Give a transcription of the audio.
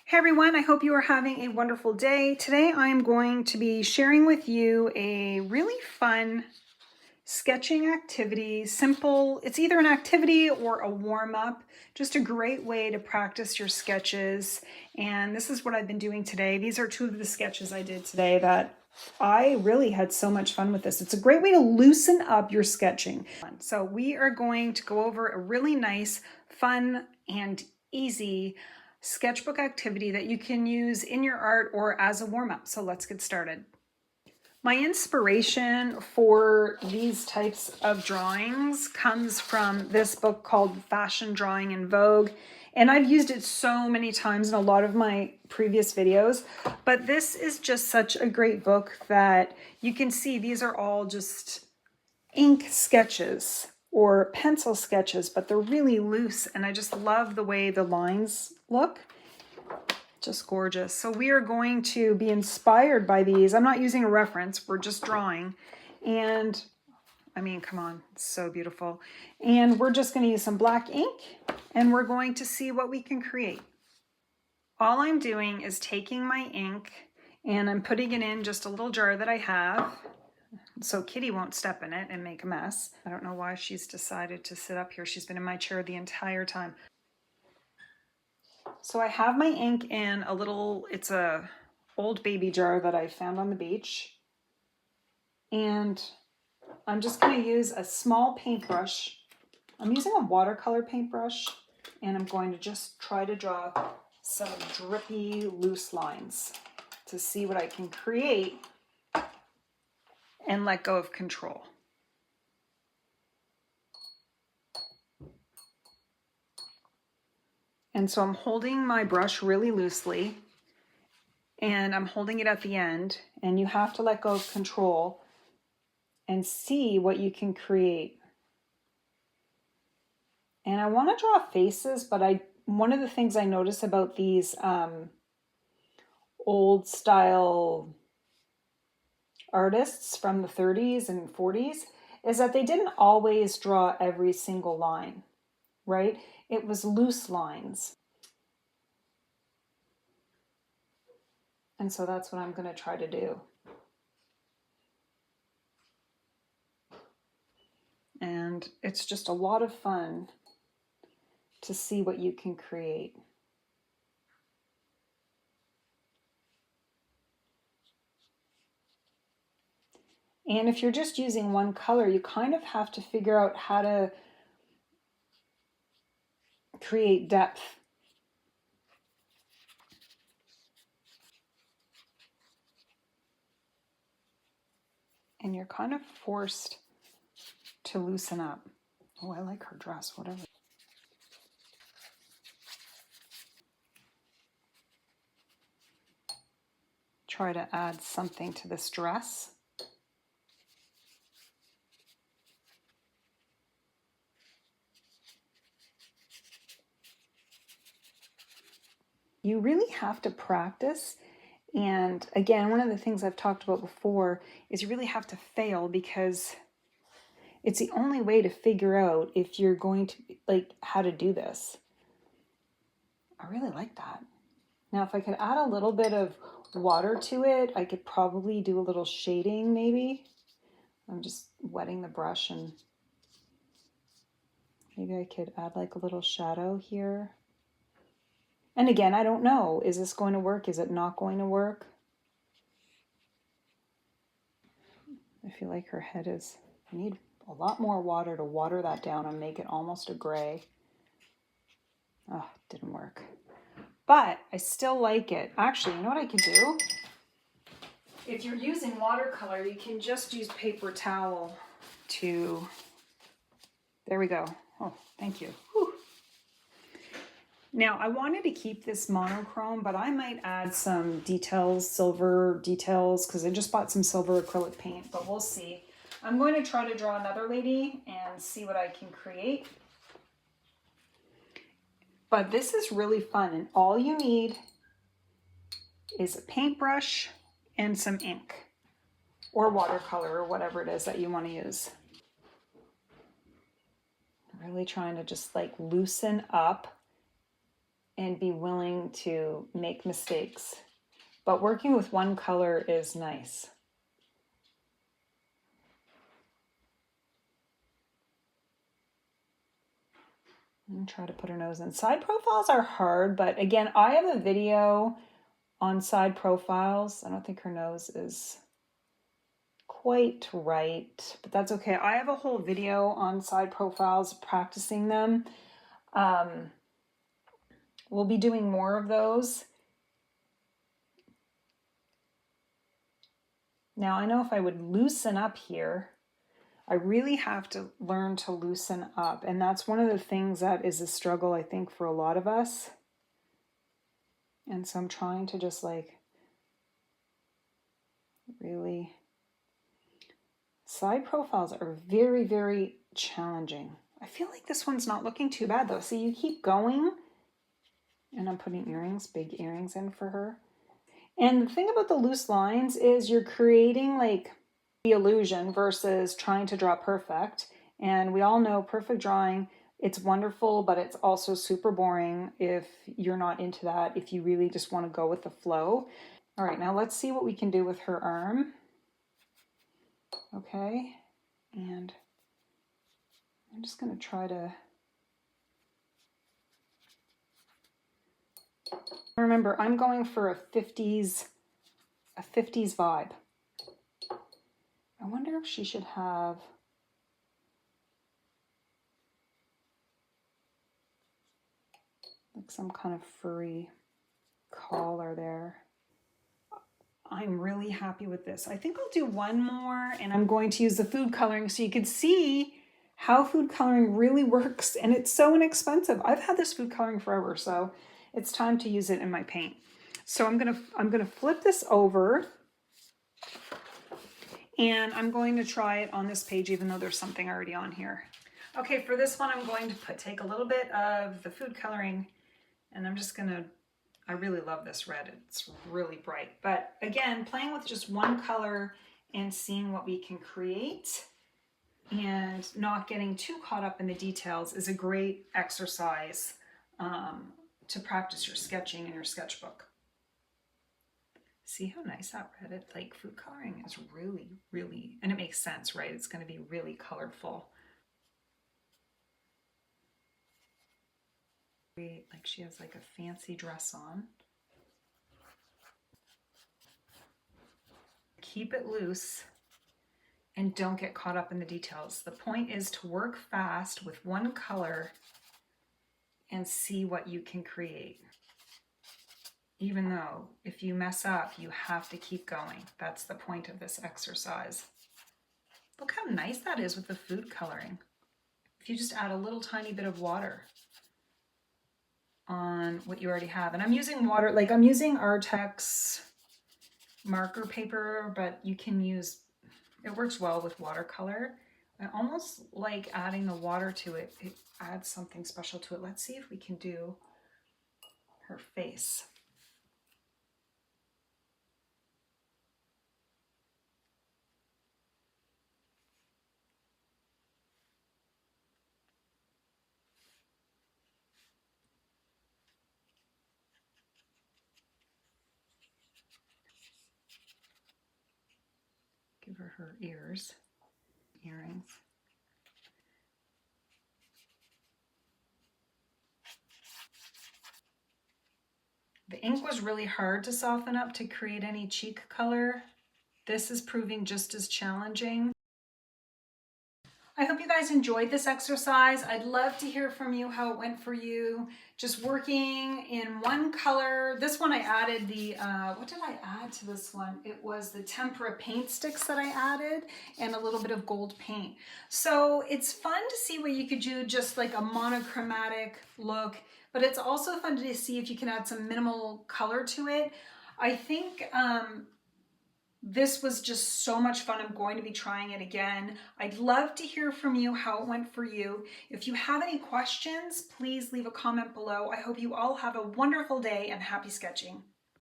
Hey everyone, I hope you are having a wonderful day. Today I am going to be sharing with you a really fun sketching activity. Simple, it's either an activity or a warm-up, just a great way to practice your sketches. And this is what I've been doing today. These are two of the sketches I did today that I really had so much fun with this. It's a great way to loosen up your sketching. So we are going to go over a really nice, fun, and easy sketchbook activity that you can use in your art or as a warm-up. So let's get started. My inspiration for these types of drawings comes from this book called Fashion Drawing in Vogue. And I've used it so many times in a lot of my previous videos, but this is just such a great book that you can see these are all just ink sketches or pencil sketches, but they're really loose. And I just love the way the lines look. Just gorgeous. So we are going to be inspired by these. I'm not using a reference, we're just drawing. And I mean, come on, it's so beautiful. And we're just going to use some black ink and we're going to see what we can create. All I'm doing is taking my ink and I'm putting it in just a little jar that I have so Kitty won't step in it and make a mess. I don't know why she's decided to sit up here. She's been in my chair the entire time. So I have my ink in a little, it's a old baby jar that I found on the beach. And I'm just going to use a small paintbrush. I'm using a watercolor paintbrush and I'm going to just try to draw some drippy loose lines to see what I can create and let go of control. And so I'm holding my brush really loosely and I'm holding it at the end, and you have to let go of control and see what you can create. And I want to draw faces, but one of the things I notice about these old style artists from the 30s and 40s is that they didn't always draw every single line, right? It was loose lines. And so that's what I'm going to try to do. And it's just a lot of fun to see what you can create. And if you're just using one color, you kind of have to figure out how to create depth. And you're kind of forced to loosen up. Oh, I like her dress, whatever. Try to add something to this dress. You really have to practice. And again, one of the things I've talked about before is you really have to fail, because it's the only way to figure out if you're going to, like, how to do this. I really like that. Now, if I could add a little bit of water to it, I could probably do a little shading maybe. I'm just wetting the brush, and maybe I could add like a little shadow here. And again, I don't know, is this going to work? Is it not going to work? I feel like her head is, I need a lot more water to water that down and make it almost a gray. Oh, didn't work. But I still like it. Actually, you know what I could do? If you're using watercolor, you can just use paper towel to, there we go. Oh, thank you. Whew. Now, I wanted to keep this monochrome, but I might add some details, silver details, because I just bought some silver acrylic paint, but we'll see. I'm going to try to draw another lady and see what I can create. But this is really fun, and all you need is a paintbrush and some ink or watercolor or whatever it is that you want to use. I'm really trying to just like loosen up and be willing to make mistakes. But working with one color is nice. I'm gonna try to put her nose in. Side profiles are hard, but again, I have a video on side profiles. I don't think her nose is quite right, but that's okay. I have a whole video on side profiles, practicing them. We'll be doing more of those. Now, I know if I would loosen up here, I really have to learn to loosen up. And that's one of the things that is a struggle, I think, for a lot of us. And so I'm trying to just like really... Side profiles are very, very challenging. I feel like this one's not looking too bad though. See, you keep going, and I'm putting earrings, big earrings in for her. And the thing about the loose lines is you're creating like the illusion versus trying to draw perfect. And we all know perfect drawing, it's wonderful, but it's also super boring if you're not into that, if you really just want to go with the flow. All right, now let's see what we can do with her arm. Okay, and I'm just going to try to remember, I'm going for a 50s vibe. I wonder if she should have like some kind of furry collar there. I'm really happy with this. I think I'll do one more, and I'm going to use the food coloring so you can see how food coloring really works, and it's so inexpensive. I've had this food coloring forever, so it's time to use it in my paint. So I'm gonna flip this over, and I'm going to try it on this page, even though there's something already on here. Okay, for this one, I'm going to take a little bit of the food coloring, and I'm just gonna... I really love this red. It's really bright. But again, playing with just one color and seeing what we can create and not getting too caught up in the details is a great exercise to practice your sketching in your sketchbook. See how nice that red is? Like, food coloring is really, really, and it makes sense, right? It's going to be really colorful. Like she has like a fancy dress on. Keep it loose and don't get caught up in the details. The point is to work fast with one color and see what you can create. Even though if you mess up, you have to keep going. That's the point of this exercise. Look how nice that is with the food coloring. If you just add a little tiny bit of water on what you already have. And I'm using water, like I'm using Artex marker paper, but you can use, it works well with watercolor. I almost like adding the water to it. It adds something special to it. Let's see if we can do her face. Give her earrings. The ink was really hard to soften up to create any cheek color. This is proving just as challenging. I hope you guys enjoyed this exercise. I'd love to hear from you how it went for you. Just working in one color. This one I added the, what did I add to this one? It was the tempera paint sticks that I added and a little bit of gold paint. So it's fun to see what you could do, just like a monochromatic look, but it's also fun to see if you can add some minimal color to it. I think this was just so much fun. I'm going to be trying it again. I'd love to hear from you how it went for you. If you have any questions, please leave a comment below. I hope you all have a wonderful day and happy sketching.